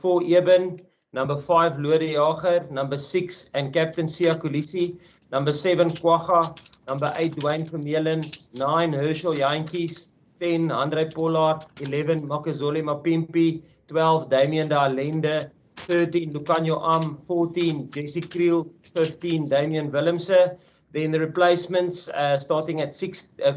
4, Eben. Number 5, Lode Jager. Number 6, and Captain Sia Kolisi. Number 7, Kwagga. Number 8, Dwayne Vermeulen. 9, Herschel Jantjies. 10, Andre Pollard. 11, Makazole Mapimpi. 12, Damian Allende. 13, Lucanio Am. 14, Jesse Kriel. 15, Damian Willemse. Then the replacements starting at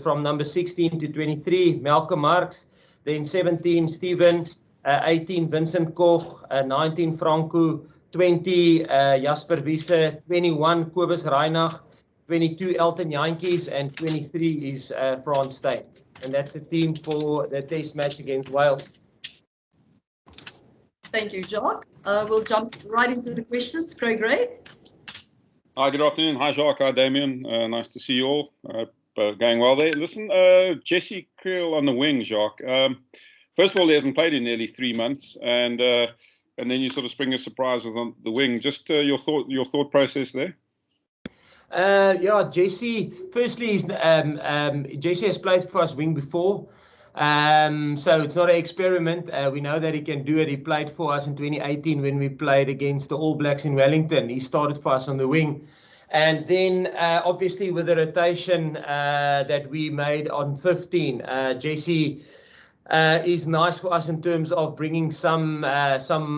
from number 16 to 23, Malcolm Marx. Then 17, Steven. 18, Vincent Koch. 19, Franco. 20, Jasper Wiese. 21, Kobus Reinach. 22, Elton Jantjies. And 23 is Frans Steyn. And that's the team for the test match against Wales. Thank you, Jacques. We'll jump right into the questions. Craig Ray. Hi, good afternoon. Hi, Jacques. Hi, Damian. Nice to see you all. Going well there. Listen, Jesse Kriel on the wing, Jacques. First of all, he hasn't played in nearly 3 months, and then you sort of spring a surprise with on the wing. Just your thought process there. Yeah, Jesse. Firstly, Jesse has played for us wing before. So it's not an experiment. We know that he can do it. He played for us in 2018 when we played against the All Blacks in Wellington. He started for us on the wing. And then obviously with the rotation that we made on 15, Jesse is nice for us in terms of bringing some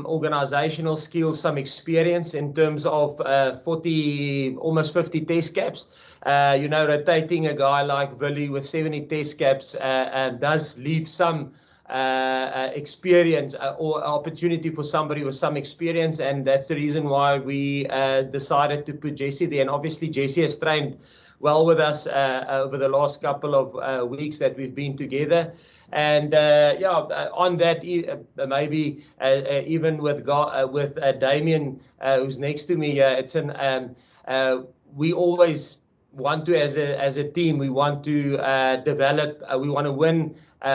organizational skills, some experience in terms of almost 50 test caps. Rotating a guy like Willie with 70 test caps does leave some experience or opportunity for somebody with some experience, and that's the reason why we decided to put Jesse there. And obviously Jesse has trained well with us over the last couple of weeks that we've been together. And on that, maybe even with Damian, who's next to me, we always want to, as a team, we want to develop, we want to win,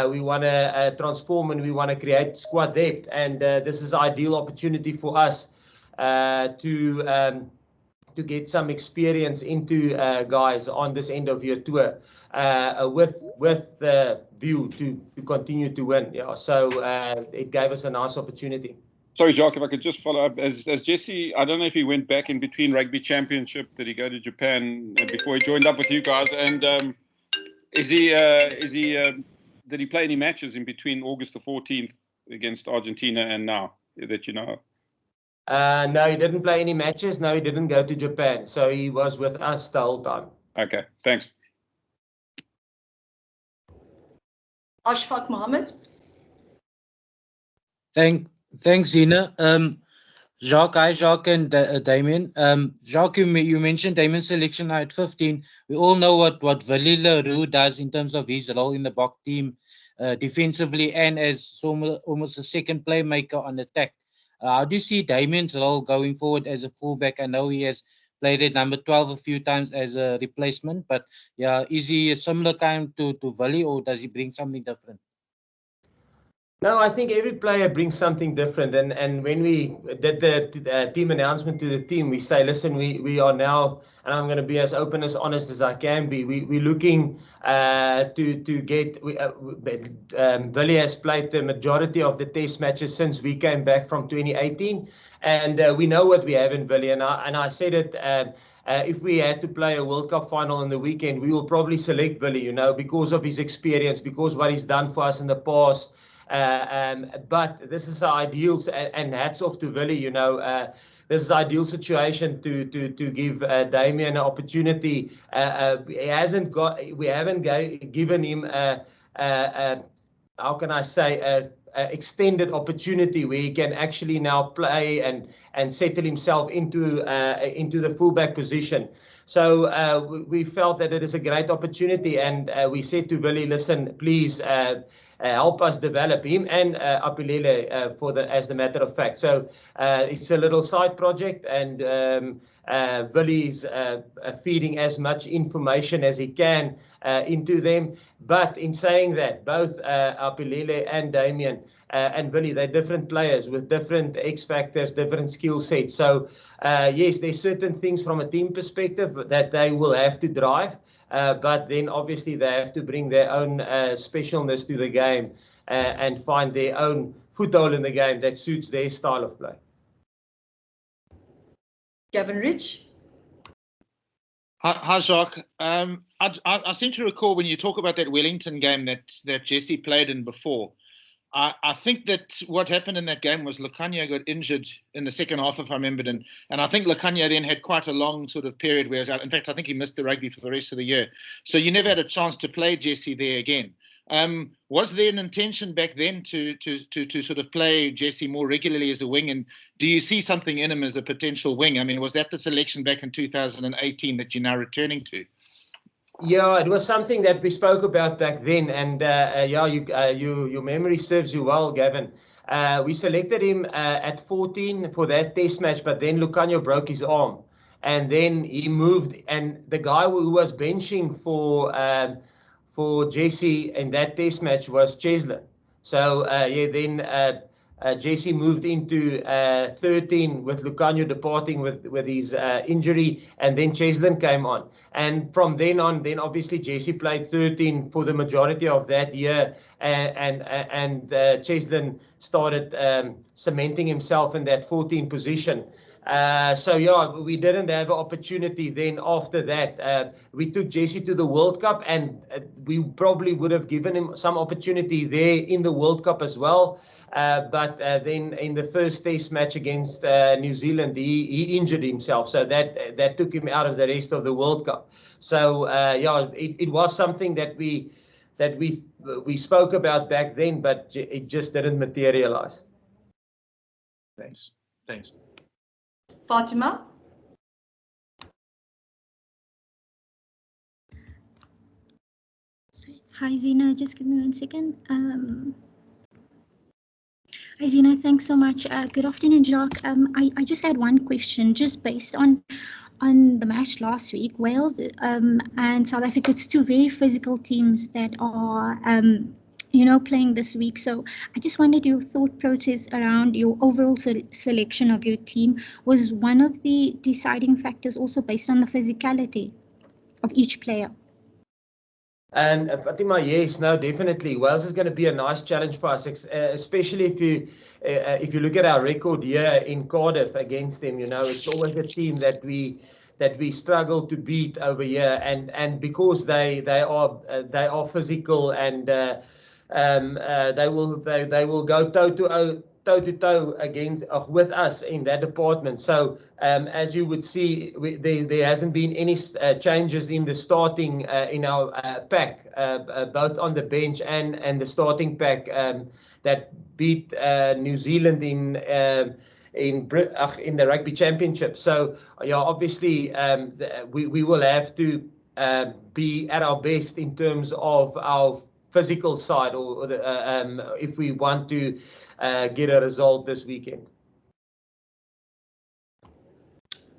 we want to transform, and we want to create squad depth. And this is an ideal opportunity for us to get some experience into guys on this end of year tour with the view to continue to win. Yeah, so it gave us a nice opportunity. Sorry, Jacques, if I could just follow up. As Jesse, I don't know if he went back in between Rugby Championship. Did he go to Japan before he joined up with you guys? And did he play any matches in between August the 14th against Argentina and now that you know? No, he didn't play any matches. No, he didn't go to Japan. So he was with us the whole time. Okay, thanks. Ashfaq Mohammed. Thanks, Zina. Jacques, hi, Jacques and Damian. Jacques, you mentioned Damian's selection now at 15. We all know what Willie Leroux does in terms of his role in the Bok team defensively and as almost a second playmaker on attack. How do you see Damian's role going forward as a fullback? I know he has played at number 12 a few times as a replacement, but yeah, is he a similar kind to Willie, or does he bring something different? No, I think every player brings something different. And when we did the team announcement to the team, we say, listen, we are now, and I'm going to be as open, as honest as I can be. We're looking to get. Willie has played the majority of the test matches since we came back from 2018, and we know what we have in Willie. And I said it. If we had to play a World Cup final on the weekend, we will probably select Willie, because of his experience, because what he's done for us in the past. But this is ideal, and hats off to Willie. This is ideal situation to give Damian an opportunity. We haven't given him how can I say a extended opportunity where he can actually now play and settle himself into the fullback position. So we felt that it is a great opportunity, and we said to Willie, listen, please help us develop him and Apilele as the matter of fact. So it's a little side project, and Willie's feeding as much information as he can into them. But in saying that, both Apilele and Damian and Billy, they're different players with different X factors, different skill sets. So yes, there's certain things from a team perspective that they will have to drive, but then obviously they have to bring their own specialness to the game and find their own foothold in the game that suits their style of play. Gavin Rich. Hi, Jacques. I seem to recall when you talk about that Wellington game that Jesse played in before, I think that what happened in that game was Lukhanyo got injured in the second half, if I remembered, and I think Lukhanyo then had quite a long sort of period where he was out. In fact, I think he missed the rugby for the rest of the year. So you never had a chance to play Jesse there again. Was there an intention back then to sort of play Jesse more regularly as a wing? And do you see something in him as a potential wing? I mean, was that the selection back in 2018 that you're now returning to? Yeah, it was something that we spoke about back then, and yeah, your memory serves you well, Gavin. We selected him at 14 for that test match, but then Lukhanyo broke his arm, and then he moved, and the guy who was benching for Jesse in that test match was Cheslin. So yeah, then Jesse moved into 13 with Lukhanyo departing with his injury, and then Cheslin came on. And from then on, then obviously Jesse played 13 for the majority of that year, and Cheslin started cementing himself in that 14 position. So yeah, we didn't have an opportunity then after that. We took Jesse to the World Cup, and we probably would have given him some opportunity there in the World Cup as well. But then in the first test match against New Zealand, he injured himself. So that took him out of the rest of the World Cup. So yeah, it was something that we spoke about back then, but it just didn't materialize. Thanks. Fatima. Sorry. Hi, Zina. Just give me 1 second. Hi, Zina. Thanks so much. Good afternoon, Jacques. I just had one question, just based on the match last week. Wales and South Africa, it's two very physical teams that are playing this week. So I just wondered your thought process around your overall selection of your team. Was one of the deciding factors also based on the physicality of each player? And Fatima, yes, no, definitely. Wales is going to be a nice challenge for us, especially if you look at our record here in Cardiff against them. It's always a team that we struggle to beat over here, and because they are physical, and they will go toe to toe against with us in that department. So as you would see, there hasn't been any changes in the starting in our pack, both on the bench and the starting pack that beat New Zealand in the Rugby Championship. So yeah, obviously we will have to be at our best in terms of our physical side, or if we want to get a result this weekend.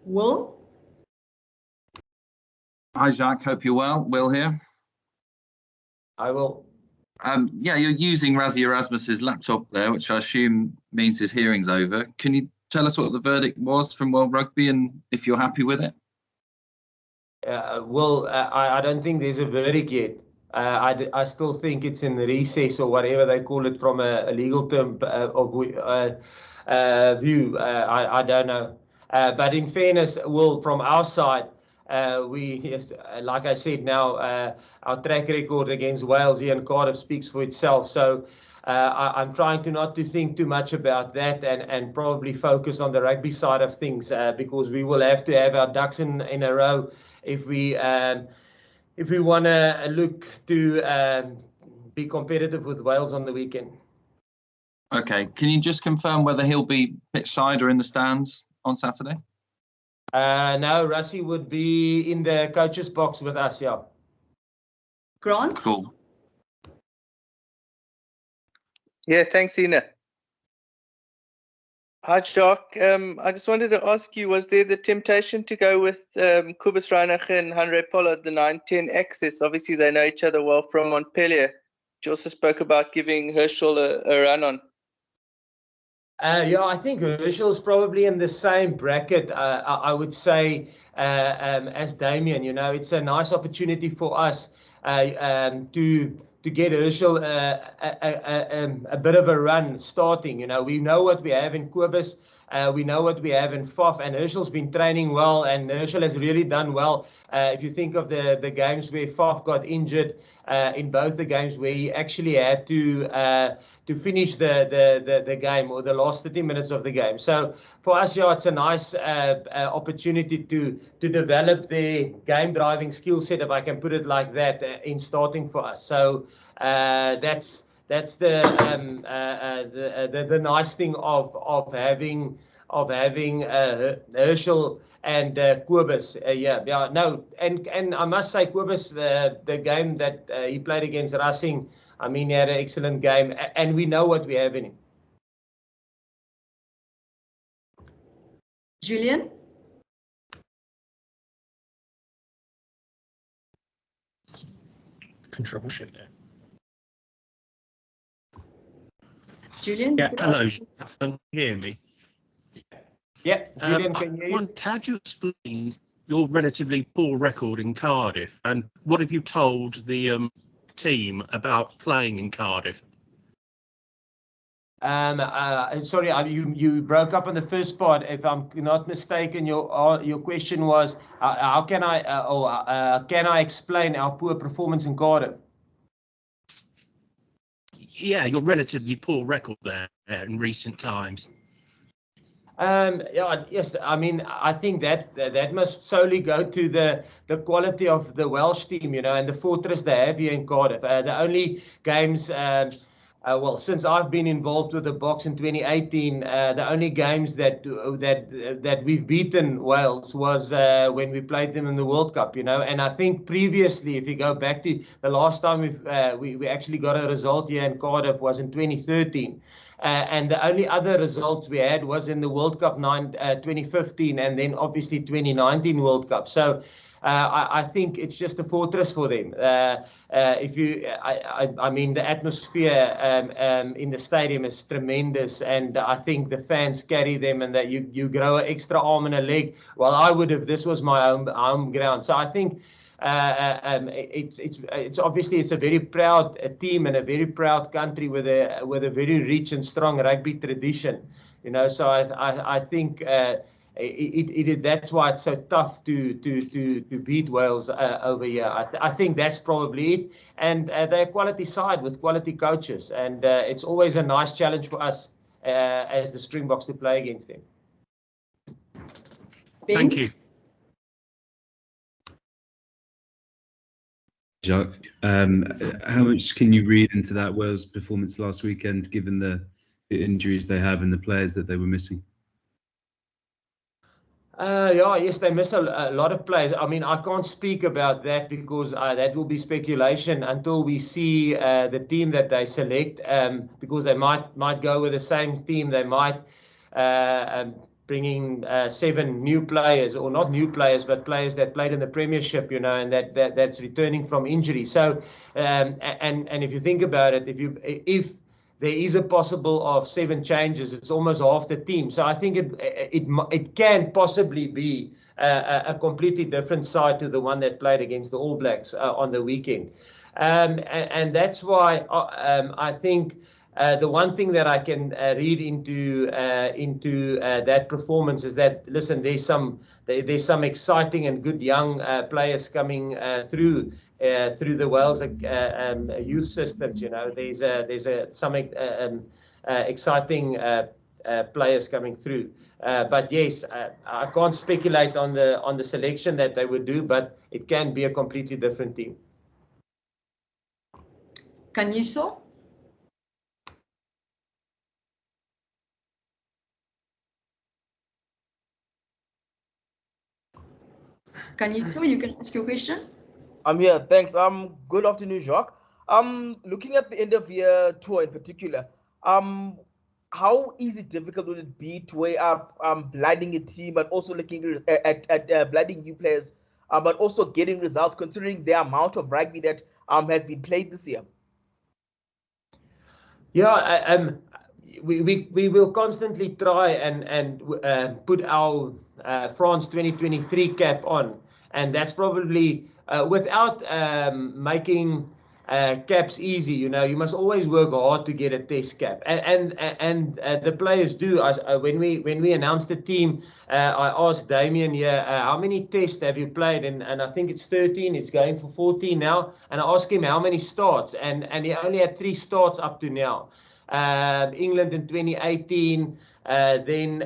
Will? Hi, Jacques. Hope you're well. Will here. I will. Yeah, you're using Rassie Erasmus's laptop there, which I assume means his hearing's over. Can you tell us what the verdict was from World Rugby and if you're happy with it? Well, I don't think there's a verdict yet. I still think it's in the recess, or whatever they call it from a legal term of view. I don't know. But in fairness, Will, from our side, yes, like I said, now our track record against Wales here in Cardiff speaks for itself. So I'm trying not to think too much about that, and probably focus on the rugby side of things, because we will have to have our ducks in a row if we want to look to be competitive with Wales on the weekend. Okay, can you just confirm whether he'll be pitch side or in the stands on Saturday? No, Rassie would be in the coach's box with us, yeah. Grant? Cool. Yeah, thanks, Ina. Hi, Jacques. I just wanted to ask you, was there the temptation to go with Kobus Reinacher and Hanré Pollard, the 9-10 axis? Obviously, they know each other well from Montpellier. You also spoke about giving Herschel a run on. Yeah, I think Herschel's probably in the same bracket, I would say, as Damian. You know, it's a nice opportunity for us to get Herschel a bit of a run starting. You know, we know what we have in Kobus. We know what we have in Faf, and Herschel's been training well, and Herschel has really done well. If you think of the games where Faf got injured, in both the games where he actually had to finish the game or the last 30 minutes of the game. So for us, yeah, it's a nice opportunity to develop their game driving skill set, if I can put it like that, in starting for us. So that's the nice thing of having Herschel and Kobus. And I must say, Kobus, the game that he played against Racing, I mean, he had an excellent game, and we know what we have in him. Julian? Control shift there. Julian? Yeah, hello. Can you hear me? Yeah, Julian, can you hear me? How do you explain your relatively poor record in Cardiff, and what have you told the team about playing in Cardiff? Sorry, you broke up on the first part. If I'm not mistaken, your question was how can I explain our poor performance in Cardiff? Yeah, your relatively poor record there in recent times. Yeah, yes. I mean, I think that must solely go to the quality of the Welsh team, you know, and the fortress they have here in Cardiff. The only games, well, since I've been involved with the Box in 2018, the only games that we've beaten Wales was when we played them in the World Cup, you know. And I think previously, if you go back to the last time we actually got a result here in Cardiff was in 2013. And the only other results we had was in the World Cup 2015 and then obviously 2019 World Cup. So I think it's just a fortress for them. I mean, the atmosphere in the stadium is tremendous, and I think the fans carry them, and that you grow an extra arm and a leg. Well, I would if this was my home ground. So I think it's obviously it's a very proud team and a very proud country with a very rich and strong rugby tradition, you know. So I think that's why it's so tough to beat Wales over here. I think that's probably it, and they're a quality side with quality coaches, and it's always a nice challenge for us as the Springboks to play against them. Ben? Thank you. Jacques, how much can you read into that Wales performance last weekend, given the injuries they have and the players that they were missing? Yes, they miss a lot of players. I mean, I can't speak about that because that will be speculation until we see the team that they select, because they might go with the same team. They might bringing 7 new players, or not new players, but players that played in the Premiership, you know, and that's returning from injury. So, and if you think about it, if there is a possible of 7 changes, it's almost half the team. So I think it can possibly be a completely different side to the one that played against the All Blacks on the weekend, and that's why I think. The one thing that I can read into that performance is that, listen, there's some exciting and good young players coming through the Wales youth systems. You know, there's some exciting players coming through. But yes, I can't speculate on the selection that they would do, but it can be a completely different team. Kanyiso? Kanyiso, you can ask your question. Yeah, thanks. Good afternoon, Jacques. Looking at the end of year tour in particular, how easy, difficult would it be to weigh up blinding a team, but also looking at blinding new players, but also getting results considering the amount of rugby that has been played this year? Yeah, we will constantly try and put our France 2023 cap on, and that's probably without making caps easy. You know, you must always work hard to get a test cap, and the players do. When we announced the team, I asked Damian here, how many tests have you played, and I think it's 13. It's going for 14 now, and I asked him how many starts, and he only had 3 starts up to now. England in 2018, then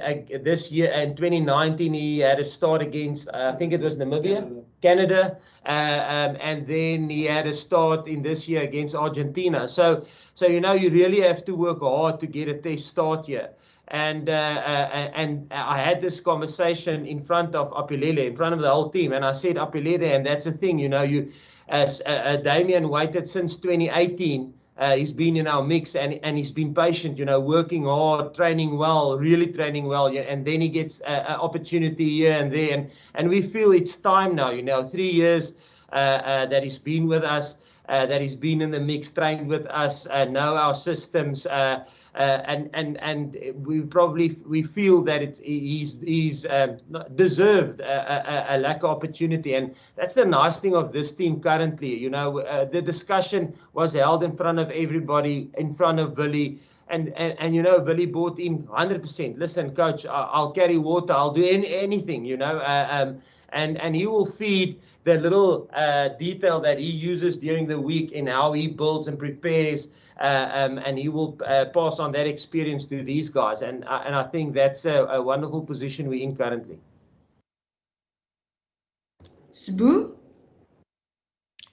this year in 2019 he had a start against I think it was Namibia, Canada, and then he had a start in this year against Argentina. So you know, you really have to work hard to get a test start here. And I had this conversation in front of Apilele, in front of the whole team, and I said, Apilele, and that's the thing, you know, you as Damian waited since 2018. He's been in our mix, and he's been patient, you know, working hard, training well, really training well, yeah, and then he gets an opportunity here and there, and we feel it's time now, you know, 3 years that he's been with us, that he's been in the mix, trained with us, know our systems, and we feel that he's deserved a lack of opportunity, and that's the nice thing of this team currently. You know, the discussion was held in front of everybody, in front of Willie. And you know, Willie bought in 100%. Listen, coach, I'll carry water. I'll do anything, you know. And he will feed the little detail that he uses during the week in how he builds and prepares, and he will pass on that experience to these guys. And I think that's a wonderful position we're in currently. Sbu?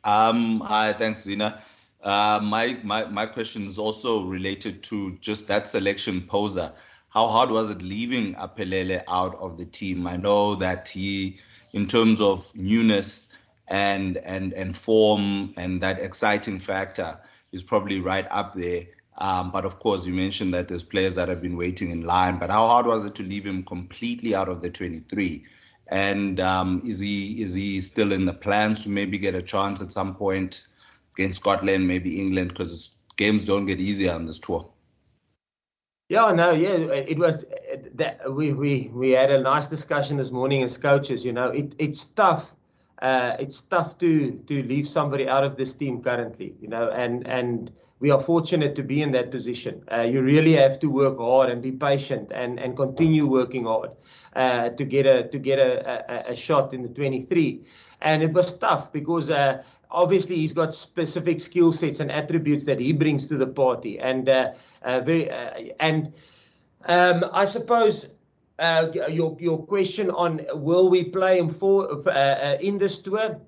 Hi, thanks, Zina. My question is also related to just that selection poser. How hard was it leaving Apelele out of the team? I know that he, in terms of newness and form and that exciting factor, is probably right up there. But of course, you mentioned that there's players that have been waiting in line. But how hard was it to leave him completely out of the 23? And is he still in the plans to maybe get a chance at some point against Scotland, maybe England, because games don't get easier on this tour? Yeah, no, yeah, it was that we had a nice discussion this morning as coaches. You know, it's tough. It's tough to leave somebody out of this team currently, you know, and we are fortunate to be in that position. You really have to work hard and be patient and continue working hard to get a shot in the 23. And it was tough because obviously he's got specific skill sets and attributes that he brings to the party, and I suppose. Your question on will we play him in this tour?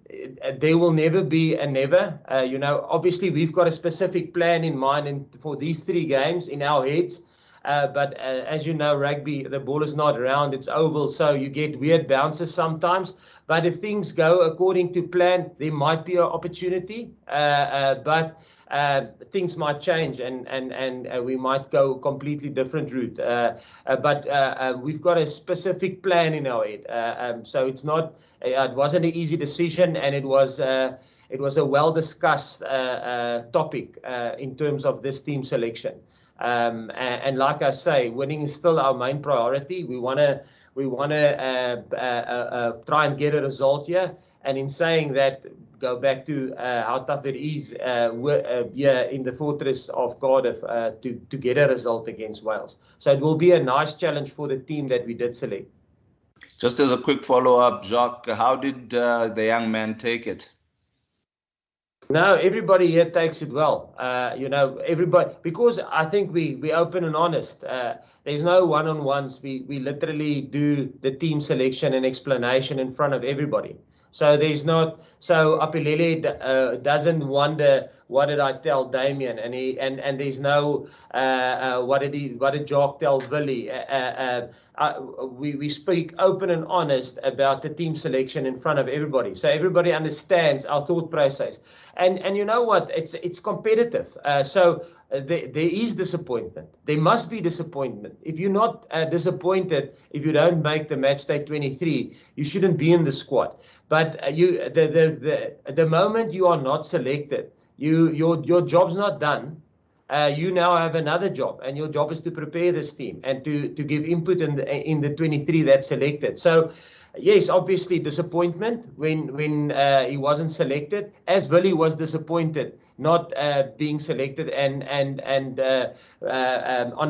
There will never be a never. You know, obviously we've got a specific plan in mind for these 3 games in our heads. But as you know, rugby, the ball is not round, it's oval, so you get weird bounces sometimes. But if things go according to plan, there might be an opportunity. But things might change, and we might go a completely different route. But we've got a specific plan in our head. So it's not, it wasn't an easy decision, and it was a well-discussed topic in terms of this team selection. And like I say, winning is still our main priority. We want to try and get a result here. And in saying that, go back to how tough it is in the fortress of Cardiff to get a result against Wales. So it will be a nice challenge for the team that we did select. Just as a quick follow-up, Jacques, how did the young man take it? No, everybody here takes it well. You know, everybody, because I think we open and honest. There's no one-on-ones. We literally do the team selection and explanation in front of everybody. So there's not. So Apilele doesn't wonder what did I tell Damian, and there's no what did Jacques tell Willie. We speak open and honest about the team selection in front of everybody, so everybody understands our thought process. And you know what? It's competitive. So there is disappointment. There must be disappointment. If you're not disappointed, if you don't make the match day 23, you shouldn't be in the squad. But the moment you are not selected, your job's not done. you now have another job, and your job is to prepare this team and to give input in the 23 that's selected. So, yes, obviously disappointment when he wasn't selected, as Willie was disappointed not being selected and on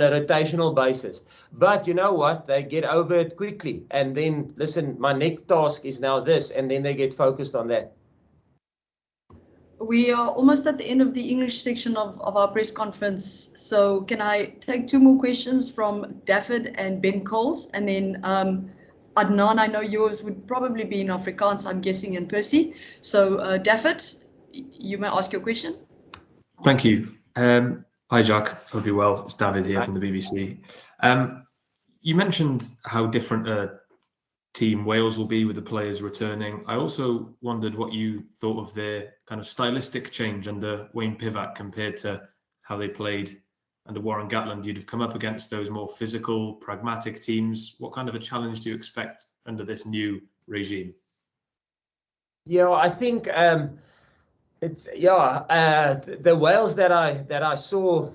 a rotational basis. But you know what? They get over it quickly, and then listen, my next task is now this, and then they get focused on that. We are almost at the end of the English section of our press conference. So can I take 2 more questions from David and Ben Coles? And then Adnan, I know yours would probably be in Afrikaans, I'm guessing, and Percy. So David, you may ask your question. Thank you. Hi, Jacques. Hope you're well. It's David here from the BBC. You mentioned how different a team Wales will be with the players returning. I also wondered what you thought of their kind of stylistic change under Wayne Pivac compared to how they played under Warren Gatland. You'd have come up against those more physical, pragmatic teams. What kind of a challenge do you expect under this new regime? Yeah, I think it's the Wales that I saw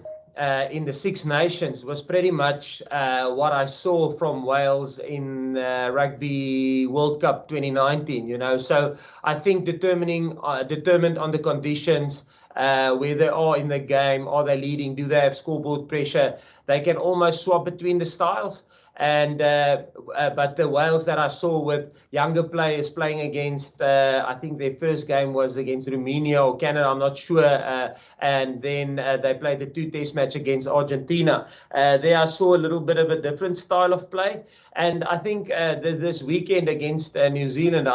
in the Six Nations was pretty much what I saw from Wales in Rugby World Cup 2019, you know. So I think determined on the conditions, where they are in the game, are they leading, do they have scoreboard pressure, they can almost swap between the styles. And but the Wales that I saw with younger players playing against, I think their first game was against Romania or Canada, I'm not sure, and then they played the 2 test match against Argentina. There I saw a little bit of a different style of play, and I think this weekend against New Zealand,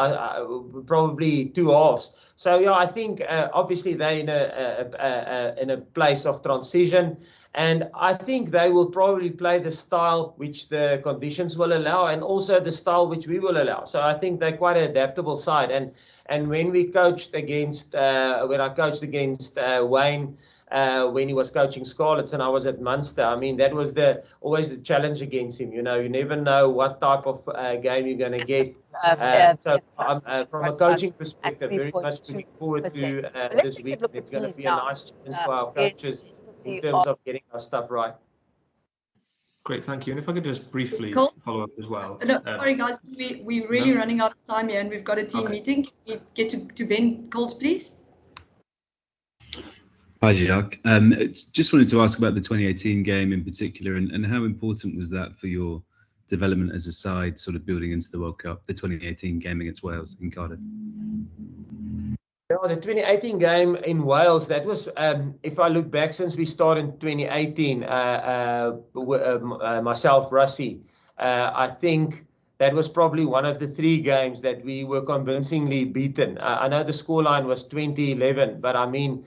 probably 2 halves. So yeah, I think obviously they're in a place of transition. And I think they will probably play the style which the conditions will allow, and also the style which we will allow. So I think they're quite an adaptable side. And when we coached against, when I coached against Wayne, when he was coaching Scarlets and I was at Munster, I mean, that was always the challenge against him. You know, you never know what type of game you're going to get. So from a coaching perspective, very much looking forward to this week. It's going to be a nice challenge for our coaches in terms of getting our stuff right. Great, thank you. And if I could just briefly follow up as well. No, sorry guys, we're really running out of time here, and we've got a team meeting. Can we get to Ben Coles, please? Hi, Jacques. Just wanted to ask about the 2018 game in particular, and how important was that for your development as a side, sort of building into the World Cup, the 2018 game against Wales in Cardiff? Yeah, the 2018 game in Wales, that was, if I look back since we started in 2018, myself, Russie, I think that was probably one of the 3 games that we were convincingly beaten. I know the scoreline was 20-11, but I mean,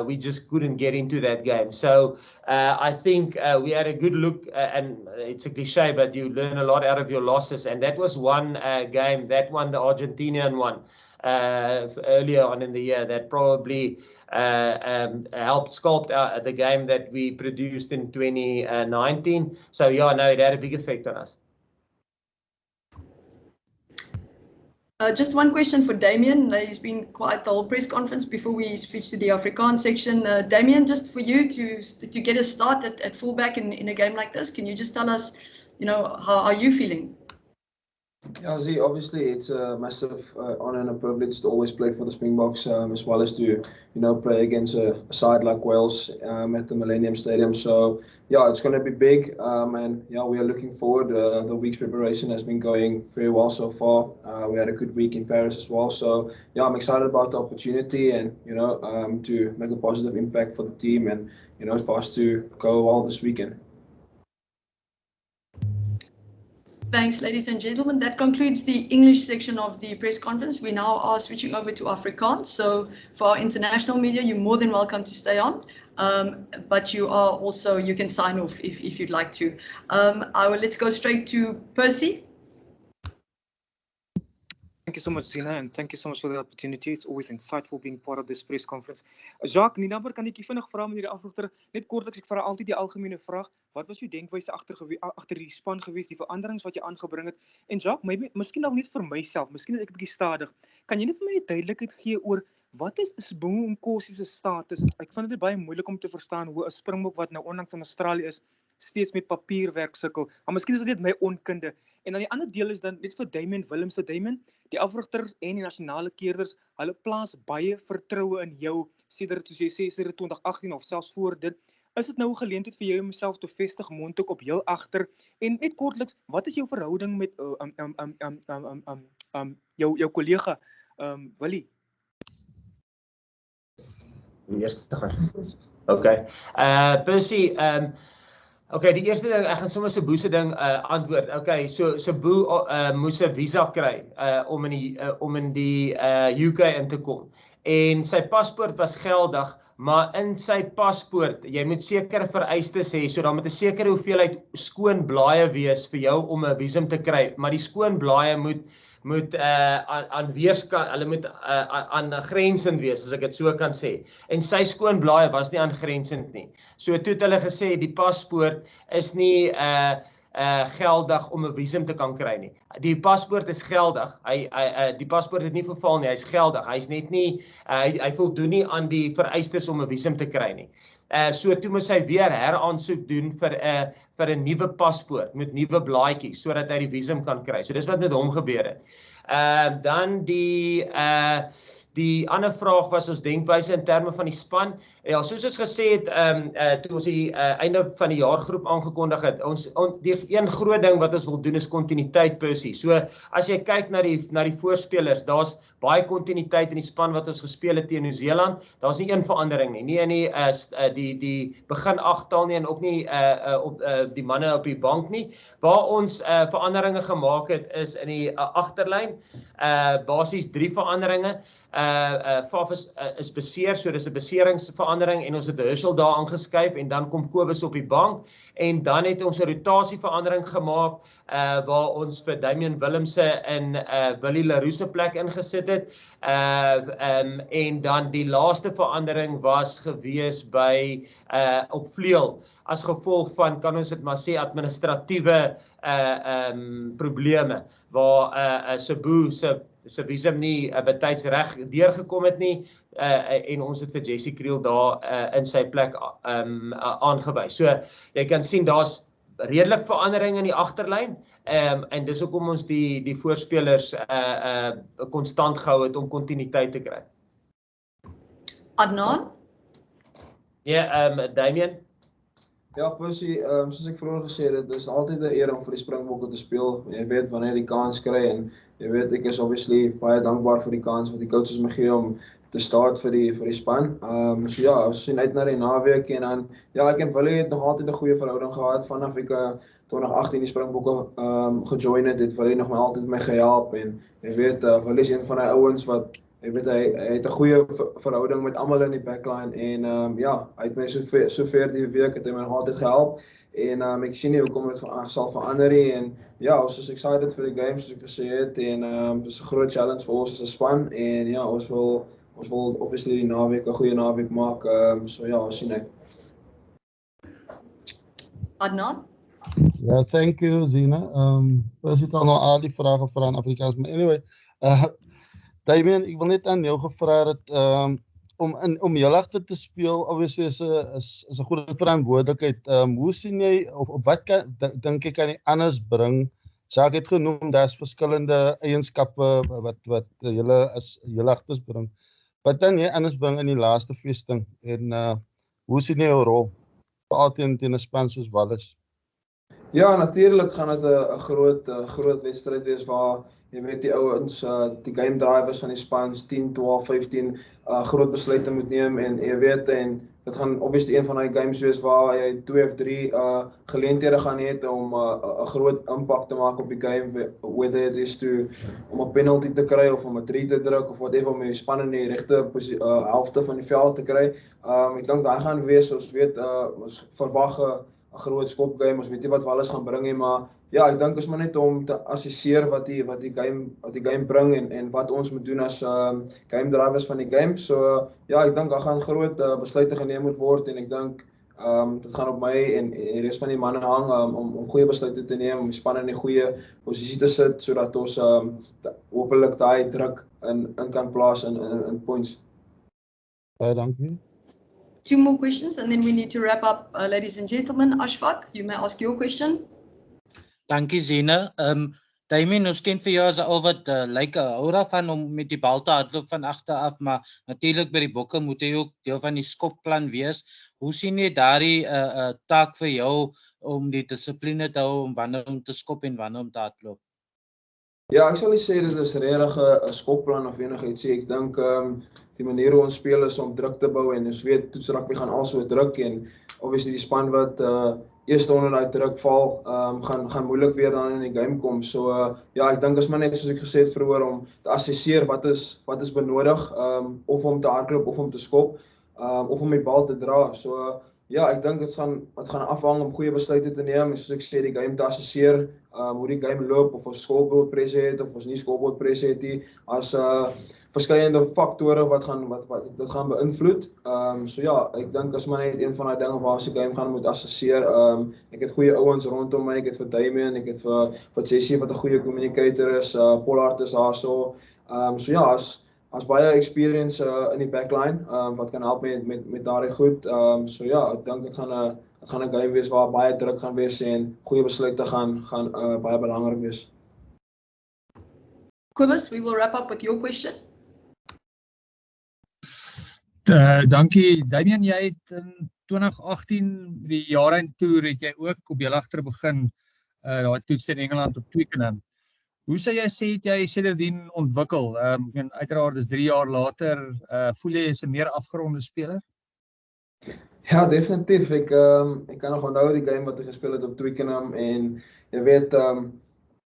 we just couldn't get into that game. So I think we had a good look, and it's a cliche, but you learn a lot out of your losses. And that was one game, that one, the Argentinian one, earlier on in the year, that probably helped sculpt the game that we produced in 2019. So yeah, no, it had a big effect on us. Just one question for Damian. He's been quiet the whole press conference before we switch to the Afrikaans section. Damian, just for you to get a start at fullback in a game like this, can you just tell us, you know, how are you feeling? Yeah, Z, obviously it's a massive honor and a privilege to always play for the Springboks, as well as to, you know, play against a side like Wales at the Millennium Stadium. So yeah, it's going to be big, and yeah, we are looking forward. The week's preparation has been going very well so far. We had a good week in Paris as well. So yeah, I'm excited about the opportunity, and you know, to make a positive impact for the team, and you know, for us to go well this weekend. Thanks, ladies and gentlemen. That concludes the English section of the press conference. We now are switching over to Afrikaans. So for our international media, you're more than welcome to stay on. But you are also, you can sign off if you'd like to. Let's go straight to Percy. Thank you so much, Zina, and thank you so much for the opportunity. It's always insightful being part of this press conference. Jacques, Nienaber, kan ek vinnig vra meneer die afrigter, net kortliks, ek vra altyd die algemene vraag. Wat was jou denkwyse agter die span geweest, die veranderings wat jy aangebring het? En Jacques, miskien nog net vir myself, miskien is ek 'n bietjie stadig. Kan jy net vir my die duidelikheid gee oor Wat is Sibongo Nkosi se status? Ek vind dit baie moeilik om te verstaan hoe 'n Springbok wat nou onlangs in Australië is, steeds met papierwerk sukkel. Maar miskien is dit net my onkunde. En dan die ander deel is dan net vir Damian Willemse. Damian, die afrigters en die nasionale keerders, hulle plaas baie vertroue in jou sedert, soos jy sê, sedert 2018 of selfs voor dit. Is dit nou 'n geleentheid vir jou om jouself te vestig mondelik op heel agter? En net kortliks, wat is jou verhouding met jou kollega Willie? Die eerste gaan. Okay. Percy, okay, die eerste ding, ek gaan sommer Sibongo se ding antwoord. Okay, so Sibongo moes 'n visa kry om in die UK in te kom. En sy paspoort was geldig, maar in sy paspoort, jy moet sekere vereistes hê, so dan moet 'n sekere hoeveelheid skoon blaaie wees vir jou om 'n visum te kry, maar die skoon blaaie moet aan weerskant, hulle moet aangrensend wees, as ek dit so kan sê. En sy skoon blaaie was nie aangrensend nie. So toe het hulle gesê die paspoort is nie geldig om 'n visum te kan kry nie. Die paspoort is geldig. Die paspoort het nie verval nie, hy's geldig. Hy's net nie hy voldoen nie aan die vereistes om 'n visum te kry nie. So toe moes hy weer heraansoek doen vir 'n nuwe paspoort met nuwe blaadjies sodat hy die visum kan kry. So dis wat met hom gebeur het. Dan die ander vraag was ons denkwyse in terme van die span. Ja, soos ons gesê het, toe ons die einde van die jaargroep aangekondig het, die een groot ding wat ons wil doen is kontinuïteit, Percy. So as jy kyk na die voorspelers, daar's baie kontinuïteit in die span wat ons gespeel het teen Nieu-Seeland. Daar's nie een verandering nie, nie in die begin agtal nie en ook nie op die manne op die bank nie. Waar ons veranderinge gemaak het is in die agterlyn, basies 3 veranderinge. Faf is beseer, so dis 'n beseringsverandering en ons het Herschel daar aangeskuif en dan kom Kobus op die bank en dan het ons 'n rotasieverandering gemaak waar ons vir Damian Willemse en Willie Leroux se plek ingesit het. En dan die laaste verandering was gewees by op vleuel as gevolg van, kan ons dit maar sê, administratiewe probleme waar Sibongo se visum nie betyds reg deurgekom het nie en ons het vir Jesse Kriel daar in sy plek aangewys. So jy kan sien daar's redelik verandering in die agterlyn en dis hoekom ons die voorspelers konstant gehou het om kontinuïteit te kry. Adnan? Ja, Damian? Ja, Percy, soos ek vroeër gesê het, dit is altyd 'n eer om vir die Springbokke te speel. Jy weet wanneer jy die kans kry en jy weet ek is obviously baie dankbaar vir die kans wat die coaches my gee om te start vir die span. So ja, ons sien uit na die naweek en dan ja, ek en Willie het nog altyd 'n goeie verhouding gehad vanaf ek 2018 die Springbokke gejoin het Willie nog maar altyd met my gehelp en jy weet Willie is een van die ouens wat jy weet hy het 'n goeie verhouding met almal in die backline en ja, hy het my sover die week het hy my nog altyd gehelp en ek sien nie hoekom dit sal verander nie en ja, ons is excited vir die game soos ek gesê het en dis 'n groot challenge vir ons as 'n span en ja, ons wil obviously die naweek 'n goeie naweek maak, so ja, ons sien uit. Adnan? Ja, thank you Zina. Ons het al die vrae gevra in Afrikaans, maar anyway, Damian, ek wil net aan jou gevra het om heel agter te speel, obviously is 'n goeie verantwoordelikheid. Hoe sien jy of wat dink jy kan jy anders bring? Jacques het genoem daar's verskillende eienskappe wat julle as heel agters bring. Wat dan jy anders bring in die laaste vesting en hoe sien jy jou rol veral teen 'n span soos Wallis? Ja, natuurlik gaan dit 'n groot wedstryd wees waar jy weet die ouens, die game drivers van die spans 10, 12, 15 groot besluite moet neem en jy weet en dit gaan obviously een van die games wees waar jy 2 of 3 geleenthede gaan hê om 'n groot impak te maak op die game, whether it is om 'n penalty te kry of om 'n 3 te druk of whatever om die span in die regte helfte van die veld te kry. Ek dink daai gaan wees, ons weet ons verwag 'n groot skop game, ons weet nie wat Wallis gaan bring nie, maar ja, ek dink ons moet net om te assesseer wat die game bring en wat ons moet doen as game drivers van die game. So ja, ek dink daar gaan groot besluite geneem moet word en ek dink dit gaan op my en die res van die manne hang om goeie besluite te neem, om die span in 'n goeie posisie te sit sodat ons hopelik daai druk in kan plaas in points. Thank you. 2 more questions and then we need to wrap up, ladies and gentlemen. Ashfaq, you may ask your question. Dankie Zina. Damian, ons ken vir jou as 'n ou wat lyk 'n aura van om met die bal te hardloop van agter af, maar natuurlik by die bokke moet hy ook deel van die skopplan wees. Hoe sien jy daardie taak vir jou om die dissipline te hou om wanneer om te skop en wanneer om te hardloop? Ja, ek sal nie sê dit is regtig 'n skopplan of enigiets. Ek dink die manier hoe ons speel is om druk te bou en ons weet toets rugby gaan al so druk en obviously die span wat eerste onder daai druk val, gaan moeilik weer dan in die game kom. So ja, ek dink is maar net soos ek gesê het vroeër om te assesseer wat is benodig, of om te hardloop of om te skop, of om die bal te dra. So ja, ek dink dit gaan afhang om goeie besluite te neem en soos ek sê die game te assesseer, hoe die game loop, of ons scoreboard press het of ons nie scoreboard press het nie, as verskillende faktore wat dit gaan beïnvloed. So ja, ek dink is maar net een van daai dinge waar ons die game gaan moet assesseer. Ek het goeie ouens rondom my, ek het vir Damian, ek het vir Jessie wat 'n goeie communicator is, Pollard is daarso. So ja, as baie experience in die backline wat kan help met daardie goed. So ja, ek dink dit gaan 'n game wees waar baie druk gaan wees en goeie besluite gaan baie belangrik wees. Kobus, we will wrap up with your question. Dankie Damian, jy het in 2018 die jaareind toer het jy ook op jou agter begin daai toets in Engeland op Twickenham. Hoe sou jy sê het jy sedertdien ontwikkel? Uiteraard is 3 jaar later, voel jy is 'n meer afgeronde speler? Ja, definitief. Ek kan nog onthou die game wat ek gespeel het op Twickenham en jy weet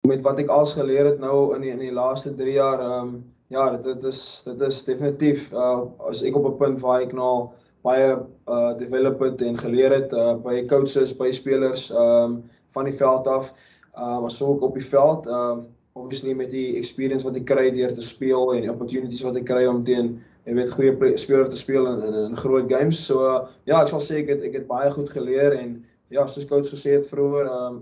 met wat ek als geleer het nou in die laaste 3 jaar, ja, dit is definitief as ek op 'n punt waar ek nou baie develop het en geleer het by coaches, by spelers van die veld af, as ook op die veld, obviously met die experience wat ek kry deur te speel en die opportunities wat ek kry om teen jy weet goeie spelers te speel in groot games. So ja, ek sal sê ek het baie goed geleer en ja, soos coach gesê het vroeër,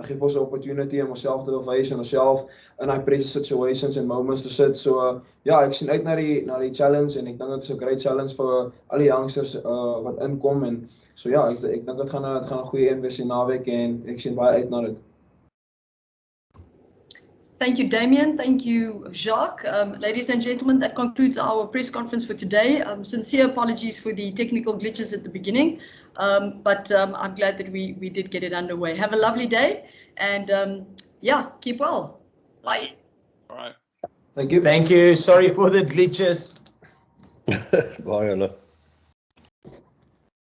gee vir ons 'n opportunity om onsself te bewys en onsself in daai pressure situations en moments te sit. So ja, ek sien uit na die challenge en ek dink dit is 'n great challenge vir al die youngsters wat inkom en so ja, ek dink dit gaan 'n goeie een wees die naweek en ek sien baie uit na dit. Thank you, Damian. Thank you, Jacques. Ladies and gentlemen, that concludes our press conference for today. Sincere apologies for the technical glitches at the beginning, but I'm glad that we did get it underway. Have a lovely day, and yeah, keep well. Bye. All right. Thank you. Thank you. Sorry for the glitches. Bye, Anna.